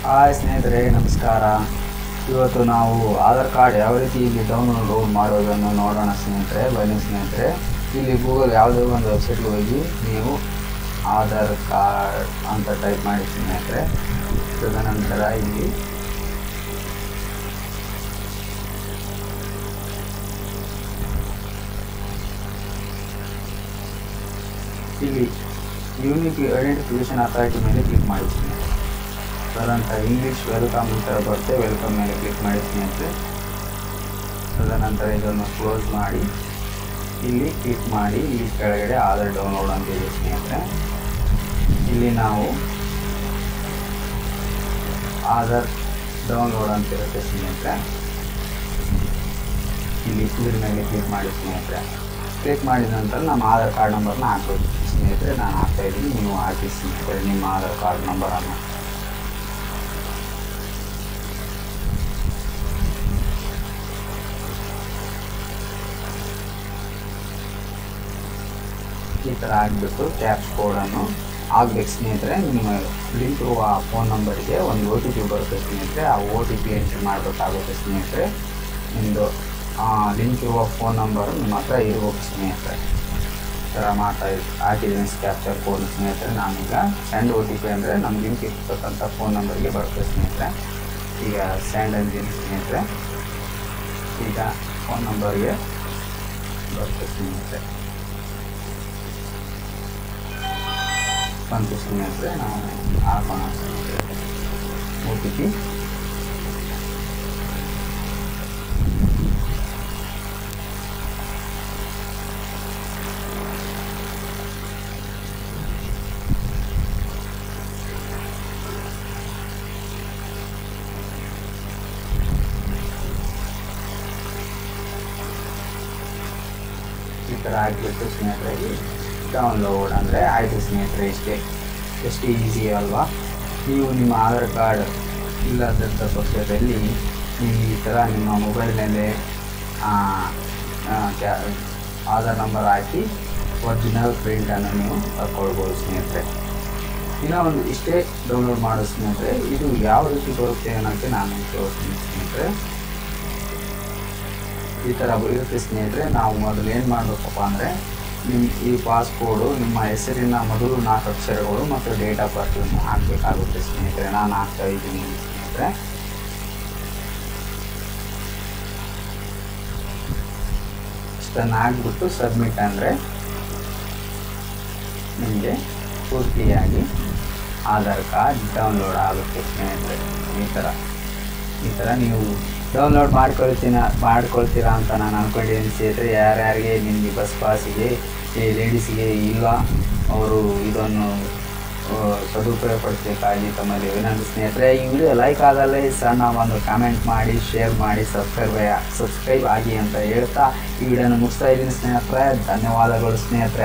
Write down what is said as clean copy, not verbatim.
Hi ಸ್ನೇಹಿತರೆ, ನಮಸ್ಕಾರ. ಇವತ್ತು ನಾವು ಆಧಾರ್ ಕಾರ್ಡ್ ಯಾವ ರೀತಿ ಇಲ್ಲಿ ಡೌನ್ಲೋಡ್ ಮಾಡೋದನ್ನು ನೋಡೋಣ ಸ್ನೇಹಿತರೆ. ಬನ್ನಿ ಸ್ನೇಹಿತರೆ, ಇಲ್ಲಿ ಗೂಗಲ್ ಯಾವುದೋ ಒಂದು ವೆಬ್ಸೈಟ್ಗೆ ಹೋಗಿ ನೀವು ಆಧಾರ್ ಕಾರ್ಡ್ ಅಂತ ಟೈಪ್ ಮಾಡಿ ಸ್ನೇಹಿತರೆ. ತದನಂತರ ಇಲ್ಲಿ ಯೂನಿಕ್ ಐಡೆಂಟಿಫಿಕೇಷನ್ ಅಥಾರಿಟಿ ಮೇಲೆ ಕ್ಲಿಕ್ ಮಾಡಿ ಸ್ನೇಹಿತರೆ. ತದನಂತರ ಇಂಗ್ಲೀಷ್ ವೆಲ್ಕಮ್ ಅಂತ ಬರುತ್ತೆ, ವೆಲ್ಕಮ್ ಮೇಲೆ ಕ್ಲಿಕ್ ಮಾಡಿ ಸ್ನೇಹಿತರೆ. ತದನಂತರ ಇದನ್ನು ಕ್ಲೋಸ್ ಮಾಡಿ ಇಲ್ಲಿ ಕ್ಲಿಕ್ ಮಾಡಿ ಇಲ್ಲಿ ಕೆಳಗಡೆ ಆಧಾರ್ ಡೌನ್ಲೋಡ್ ಅಂತ ಇದೆ ಸ್ನೇಹಿತರೆ. ಇಲ್ಲಿ ನಾವು ಆಧಾರ್ ಡೌನ್ಲೋಡ್ ಅಂತ ಇರುತ್ತೆ ಸ್ನೇಹಿತರೆ. ಇಲ್ಲಿ ಇದ್ರ ಮೇಲೆ ಕ್ಲಿಕ್ ಮಾಡಿ ಸ್ನೇಹಿತರೆ. ಕ್ಲಿಕ್ ಮಾಡಿದ ನಂತರ ನಮ್ಮ ಆಧಾರ್ ಕಾರ್ಡ್ ನಂಬರ್ನ ಹಾಕಬೇಕು ಸ್ನೇಹಿತರೆ. ನಾನು ಹಾಕ್ತಾ ಇದ್ದೀನಿ, ನೀವು ಹಾಕಿ ಸ್ನೇಹಿತರೆ ನಿಮ್ಮ ಆಧಾರ್ ಕಾರ್ಡ್ ನಂಬರನ್ನು. ಈ ಥರ ಹಾಕ್ಬಿಟ್ಟು ಕ್ಯಾಪ್ಸ್ ಕೋಡನ್ನು ಆಗಬೇಕು ಸ್ನೇಹಿತರೆ. ನಿಮ್ಮ ಲಿಂಕ್ ಇರುವ ಫೋನ್ ನಂಬರಿಗೆ ಒಂದು OTP ಬರುತ್ತೆ ಸ್ನೇಹಿತರೆ. ಆ OTP ಎಂಟ್ರಿ ಮಾಡಬೇಕಾಗುತ್ತೆ ಸ್ನೇಹಿತರೆ. ನಿಮ್ಮದು ಲಿಂಕ್ ಇರುವ ಫೋನ್ ನಂಬರು ನಿಮ್ಮ ಹತ್ರ ಇರ್ಬೇಕು ಸ್ನೇಹಿತರೆ. ಈ ಥರ ಹಾಕಿದ್ದೀನಿ ಕ್ಯಾಪ್ಚರ್ ಕೋಡ್ ಸ್ನೇಹಿತರೆ. ನಾನೀಗ ಸೆಂಡ್ OTP ಅಂದರೆ ನಮ್ಮ ಲಿಂಕ್ ಇರ್ತಕ್ಕಂಥ ಫೋನ್ ನಂಬರ್ಗೆ ಬರುತ್ತೆ ಸ್ನೇಹಿತರೆ. ಈಗ ಸೆಂಡ್ ಅಂತೀನಿ ಸ್ನೇಹಿತರೆ. ಈಗ ಫೋನ್ ನಂಬರ್ಗೆ ಬರುತ್ತೆ ಸ್ನೇಹಿತರೆ. ಬಂತು ಸ್ನೇಹಿತರೆ. ನಾವು ಹಾಕೋಣ OTP. ಈ ಥರ ಹಾಕಿಬಿಟ್ಟು ಸ್ನೇಹಿತರೆ ಡೌನ್ಲೋಡ್ ಅಂದರೆ ಆಯಿತು ಸ್ನೇಹಿತರೆ. ಎಷ್ಟು ಈಸಿ ಅಲ್ವಾ. ನೀವು ನಿಮ್ಮ ಆಧಾರ್ ಕಾರ್ಡ್ ಇಲ್ಲದಂಥ ಪಕ್ಷದಲ್ಲಿ ನೀವು ಈ ಥರ ನಿಮ್ಮ ಮೊಬೈಲ್ನಲ್ಲೇ ಆಧಾರ್ ನಂಬರ್ ಹಾಕಿ ಒರಿಜಿನಲ್ ಪ್ರಿಂಟನ್ನು ನೀವು ತಗೊಳ್ಬೋದು ಸ್ನೇಹಿತರೆ. ಇನ್ನೂ ಒಂದು ಇಷ್ಟೇ ಡೌನ್ಲೋಡ್ ಮಾಡೋ ಸ್ನೇಹಿತರೆ. ಇದು ಯಾವ ರೀತಿ ಬರುತ್ತೆ ಅನ್ನೋಕ್ಕೆ ನಾನು ತೋರಿಸ್ತೀನಿ ಸ್ನೇಹಿತರೆ. ಈ ಥರ ಇರುತ್ತೆ ಸ್ನೇಹಿತರೆ. ನಾವು ಮೊದಲು ಏನು ಮಾಡಬೇಕಪ್ಪ ಅಂದರೆ ಈ ಪಾಸ್ಕೋಡು ನಿಮ್ಮ ಹೆಸರಿನ ಮೊದಲು 4 ಅಕ್ಷರಗಳು ಮತ್ತು ಡೇಟ್ ಆಫ್ ಬರ್ತನ್ನು ಹಾಕಬೇಕಾಗುತ್ತೆ ಸ್ನೇಹಿತರೆ. ನಾನು ಹಾಕ್ತಾ ಇದ್ದೀನಿ ಸ್ನೇಹಿತರೆ. ಇಷ್ಟನ್ನು ಹಾಕ್ಬಿಟ್ಟು ಸಬ್ಮಿಟ್ ಅಂದರೆ ನಿಮಗೆ ಪೂರ್ತಿಯಾಗಿ ಆಧಾರ್ ಕಾರ್ಡ್ ಡೌನ್ಲೋಡ್ ಆಗುತ್ತೆ ಸ್ನೇಹಿತರೆ. ಈ ಥರ ನೀವು ಡೌನ್ಲೋಡ್ ಮಾಡ್ಕೊಳ್ತೀರಾ ಅಂತ ನಾನು ಅಂದ್ಕೊಂಡಿದ್ದೀನಿ ಸ್ನೇಹಿತರೆ. ಯಾರ್ಯಾರಿಗೆ ನಿಮಗೆ ಬಸ್ ಪಾಸಿಗೆ ಲೇಡೀಸಿಗೆ ಇಲ್ಲ ಅವರು ಇದನ್ನು ಸದುಪಯೋಗ ಪಡಿಸಬೇಕಾಗಿ ತಮ್ಮಲ್ಲಿ ವಿನಂತಿ ಸ್ನೇಹಿತರೆ. ಈ ವಿಡಿಯೋ ಲೈಕ್ ಆಗಲ್ಲ ಸಣ್ಣ ಒಂದು ಕಾಮೆಂಟ್ ಮಾಡಿ, ಶೇರ್ ಮಾಡಿ, ಸಬ್ಸ್ಕ್ರೈಬ್ ಆಗಿ ಅಂತ ಹೇಳ್ತಾ ಈ ವಿಡಿಯೋನ ಮುಗಿಸ್ತಾ ಇದ್ದೀನಿ ಸ್ನೇಹಿತರೆ. ಧನ್ಯವಾದಗಳು ಸ್ನೇಹಿತರೆ.